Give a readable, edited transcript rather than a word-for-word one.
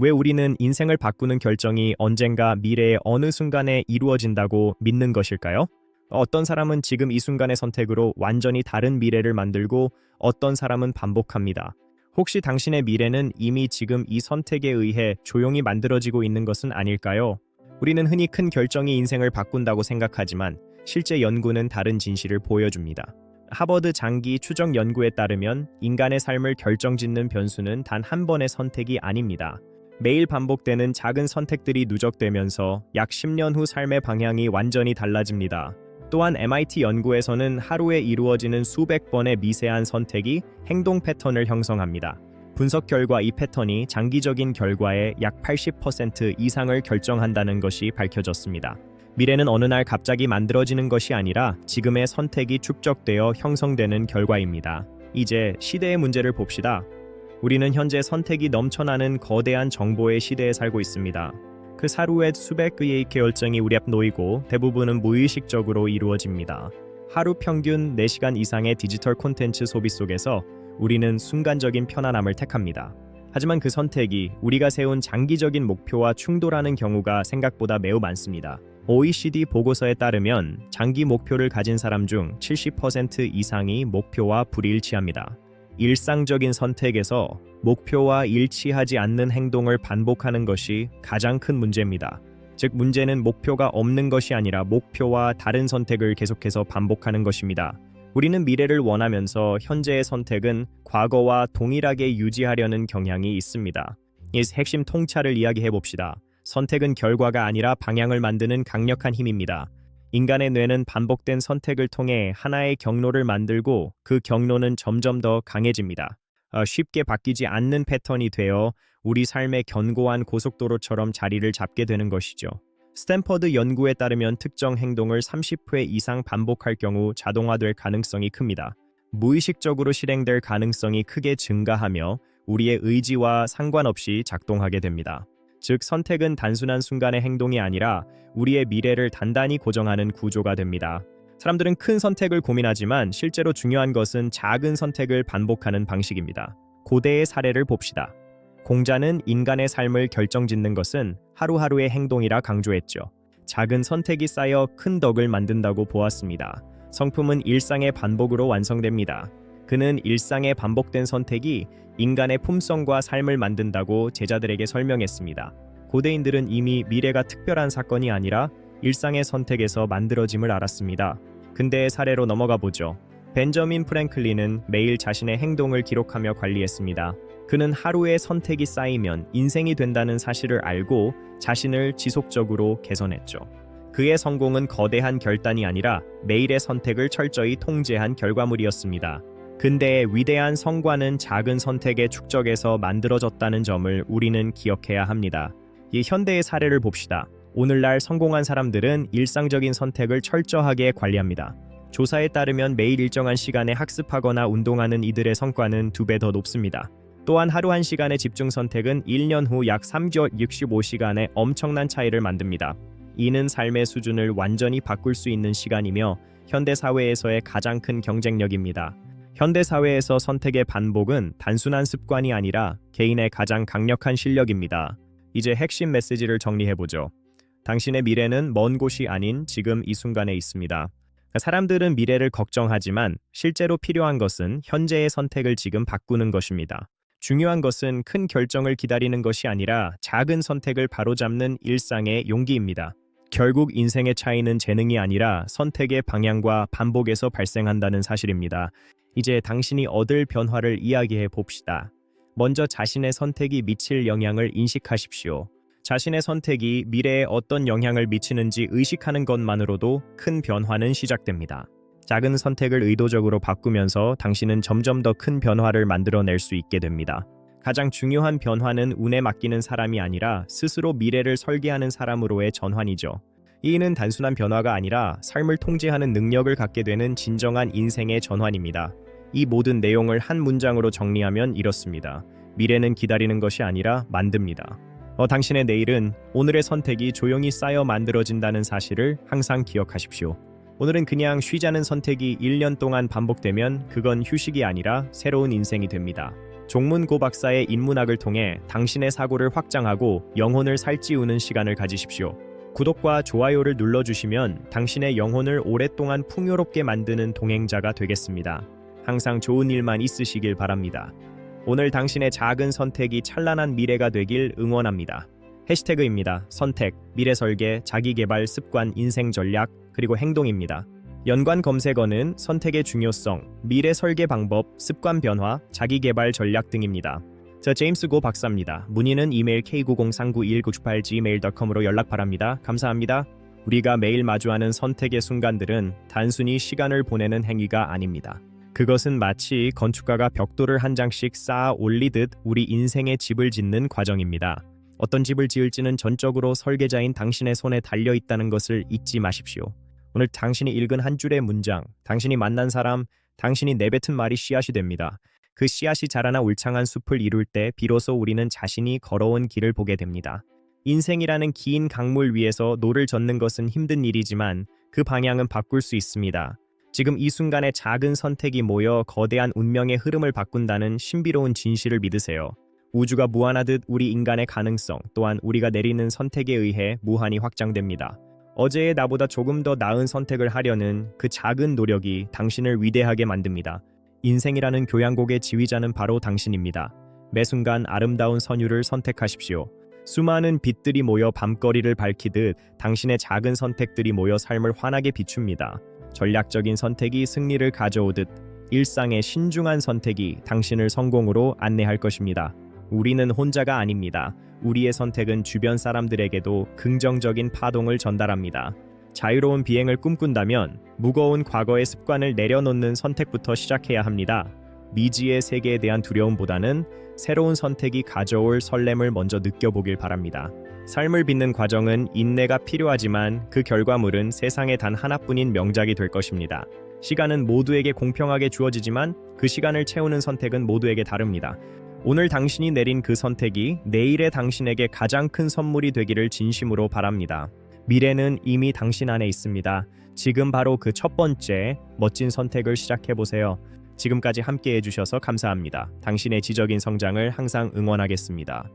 왜 우리는 인생을 바꾸는 결정이 언젠가 미래의 어느 순간에 이루어진다고 믿는 것일까요? 어떤 사람은 지금 이 순간의 선택으로 완전히 다른 미래를 만들고 어떤 사람은 반복합니다. 혹시 당신의 미래는 이미 지금 이 선택에 의해 조용히 만들어지고 있는 것은 아닐까요? 우리는 흔히 큰 결정이 인생을 바꾼다고 생각하지만 실제 연구는 다른 진실을 보여줍니다. 하버드 장기 추적 연구에 따르면 인간의 삶을 결정짓는 변수는 단 한 번의 선택이 아닙니다. 매일 반복되는 작은 선택들이 누적되면서 약 10년 후 삶의 방향이 완전히 달라집니다. 또한 MIT 연구에서는 하루에 이루어지는 수백 번의 미세한 선택이 행동 패턴을 형성합니다. 분석 결과 이 패턴이 장기적인 결과의 약 80% 이상을 결정한다는 것이 밝혀졌습니다. 미래는 어느 날 갑자기 만들어지는 것이 아니라 지금의 선택이 축적되어 형성되는 결과입니다. 이제 시대의 문제를 봅시다. 우리는 현재 선택이 넘쳐나는 거대한 정보의 시대에 살고 있습니다. 그 하루에 수백 개의 결정이 우리 앞 놓이고 대부분은 무의식적으로 이루어집니다. 하루 평균 4시간 이상의 디지털 콘텐츠 소비 속에서 우리는 순간적인 편안함을 택합니다. 하지만 그 선택이 우리가 세운 장기적인 목표와 충돌하는 경우가 생각보다 매우 많습니다. OECD 보고서에 따르면 장기 목표를 가진 사람 중 70% 이상이 목표와 불일치합니다. 일상적인 선택에서 목표와 일치하지 않는 행동을 반복하는 것이 가장 큰 문제입니다. 즉, 문제는 목표가 없는 것이 아니라 목표와 다른 선택을 계속해서 반복하는 것입니다. 우리는 미래를 원하면서 현재의 선택은 과거와 동일하게 유지하려는 경향이 있습니다. 이 핵심 통찰을 이야기해 봅시다. 선택은 결과가 아니라 방향을 만드는 강력한 힘입니다. 인간의 뇌는 반복된 선택을 통해 하나의 경로를 만들고 그 경로는 점점 더 강해집니다. 쉽게 바뀌지 않는 패턴이 되어 우리 삶의 견고한 고속도로처럼 자리를 잡게 되는 것이죠. 스탠퍼드 연구에 따르면 특정 행동을 30회 이상 반복할 경우 자동화될 가능성이 큽니다. 무의식적으로 실행될 가능성이 크게 증가하며 우리의 의지와 상관없이 작동하게 됩니다. 즉, 선택은 단순한 순간의 행동이 아니라 우리의 미래를 단단히 고정하는 구조가 됩니다. 사람들은 큰 선택을 고민하지만 실제로 중요한 것은 작은 선택을 반복하는 방식입니다. 고대의 사례를 봅시다. 공자는 인간의 삶을 결정짓는 것은 하루하루의 행동이라 강조했죠. 작은 선택이 쌓여 큰 덕을 만든다고 보았습니다. 성품은 일상의 반복으로 완성됩니다. 그는 일상의 반복된 선택이 인간의 품성과 삶을 만든다고 제자들에게 설명했습니다. 고대인들은 이미 미래가 특별한 사건이 아니라 일상의 선택에서 만들어짐을 알았습니다. 근대의 사례로 넘어가 보죠. 벤저민 프랭클린은 매일 자신의 행동을 기록하며 관리했습니다. 그는 하루의 선택이 쌓이면 인생이 된다는 사실을 알고 자신을 지속적으로 개선했죠. 그의 성공은 거대한 결단이 아니라 매일의 선택을 철저히 통제한 결과물이었습니다. 근대의 위대한 성과는 작은 선택의 축적에서 만들어졌다는 점을 우리는 기억해야 합니다. 이 현대의 사례를 봅시다. 오늘날 성공한 사람들은 일상적인 선택을 철저하게 관리합니다. 조사에 따르면 매일 일정한 시간에 학습하거나 운동하는 이들의 성과는 2배 더 높습니다. 또한 하루 1시간의 집중 선택은 1년 후 약 365시간의 엄청난 차이를 만듭니다. 이는 삶의 수준을 완전히 바꿀 수 있는 시간이며 현대 사회에서의 가장 큰 경쟁력입니다. 현대 사회에서 선택의 반복은 단순한 습관이 아니라 개인의 가장 강력한 실력입니다. 이제 핵심 메시지를 정리해보죠. 당신의 미래는 먼 곳이 아닌 지금 이 순간에 있습니다. 사람들은 미래를 걱정하지만 실제로 필요한 것은 현재의 선택을 지금 바꾸는 것입니다. 중요한 것은 큰 결정을 기다리는 것이 아니라 작은 선택을 바로잡는 일상의 용기입니다. 결국 인생의 차이는 재능이 아니라 선택의 방향과 반복에서 발생한다는 사실입니다. 이제 당신이 얻을 변화를 이야기해 봅시다. 먼저 자신의 선택이 미칠 영향을 인식하십시오. 자신의 선택이 미래에 어떤 영향을 미치는지 의식하는 것만으로도 큰 변화는 시작됩니다. 작은 선택을 의도적으로 바꾸면서 당신은 점점 더 큰 변화를 만들어낼 수 있게 됩니다. 가장 중요한 변화는 운에 맡기는 사람이 아니라 스스로 미래를 설계하는 사람으로의 전환이죠. 이는 단순한 변화가 아니라 삶을 통제하는 능력을 갖게 되는 진정한 인생의 전환입니다. 이 모든 내용을 한 문장으로 정리하면 이렇습니다. 미래는 기다리는 것이 아니라 만듭니다. 당신의 내일은 오늘의 선택이 조용히 쌓여 만들어진다는 사실을 항상 기억하십시오. 오늘은 그냥 쉬자는 선택이 1년 동안 반복되면 그건 휴식이 아니라 새로운 인생이 됩니다. 종문고 박사의 인문학을 통해 당신의 사고를 확장하고 영혼을 살찌우는 시간을 가지십시오. 구독과 좋아요를 눌러주시면 당신의 영혼을 오랫동안 풍요롭게 만드는 동행자가 되겠습니다. 항상 좋은 일만 있으시길 바랍니다. 오늘 당신의 작은 선택이 찬란한 미래가 되길 응원합니다. 해시태그입니다. 선택, 미래 설계, 자기 개발, 습관, 인생 전략, 그리고 행동입니다. 연관 검색어는 선택의 중요성, 미래 설계 방법, 습관 변화, 자기 개발 전략 등입니다. 저 제임스 고 박사입니다. 문의는 이메일 k90391998gmail.com으로 연락 바랍니다. 감사합니다. 우리가 매일 마주하는 선택의 순간들은 단순히 시간을 보내는 행위가 아닙니다. 그것은 마치 건축가가 벽돌을 한 장씩 쌓아 올리듯 우리 인생의 집을 짓는 과정입니다. 어떤 집을 지을지는 전적으로 설계자인 당신의 손에 달려 있다는 것을 잊지 마십시오. 오늘 당신이 읽은 한 줄의 문장, 당신이 만난 사람, 당신이 내뱉은 말이 씨앗이 됩니다. 그 씨앗이 자라나 울창한 숲을 이룰 때 비로소 우리는 자신이 걸어온 길을 보게 됩니다. 인생이라는 긴 강물 위에서 노를 젓는 것은 힘든 일이지만 그 방향은 바꿀 수 있습니다. 지금 이 순간에 작은 선택이 모여 거대한 운명의 흐름을 바꾼다는 신비로운 진실을 믿으세요. 우주가 무한하듯 우리 인간의 가능성 또한 우리가 내리는 선택에 의해 무한히 확장됩니다. 어제의 나보다 조금 더 나은 선택을 하려는 그 작은 노력이 당신을 위대하게 만듭니다. 인생이라는 교향곡의 지휘자는 바로 당신입니다. 매 순간 아름다운 선율을 선택하십시오. 수많은 빛들이 모여 밤거리를 밝히듯 당신의 작은 선택들이 모여 삶을 환하게 비춥니다. 전략적인 선택이 승리를 가져오듯 일상의 신중한 선택이 당신을 성공으로 안내할 것입니다. 우리는 혼자가 아닙니다. 우리의 선택은 주변 사람들에게도 긍정적인 파동을 전달합니다. 자유로운 비행을 꿈꾼다면 무거운 과거의 습관을 내려놓는 선택부터 시작해야 합니다. 미지의 세계에 대한 두려움보다는 새로운 선택이 가져올 설렘을 먼저 느껴보길 바랍니다. 삶을 빚는 과정은 인내가 필요하지만 그 결과물은 세상에 단 하나뿐인 명작이 될 것입니다. 시간은 모두에게 공평하게 주어지지만 그 시간을 채우는 선택은 모두에게 다릅니다. 오늘 당신이 내린 그 선택이 내일의 당신에게 가장 큰 선물이 되기를 진심으로 바랍니다. 미래는 이미 당신 안에 있습니다. 지금 바로 그 첫 번째 멋진 선택을 시작해보세요. 지금까지 함께 해주셔서 감사합니다. 당신의 지적인 성장을 항상 응원하겠습니다.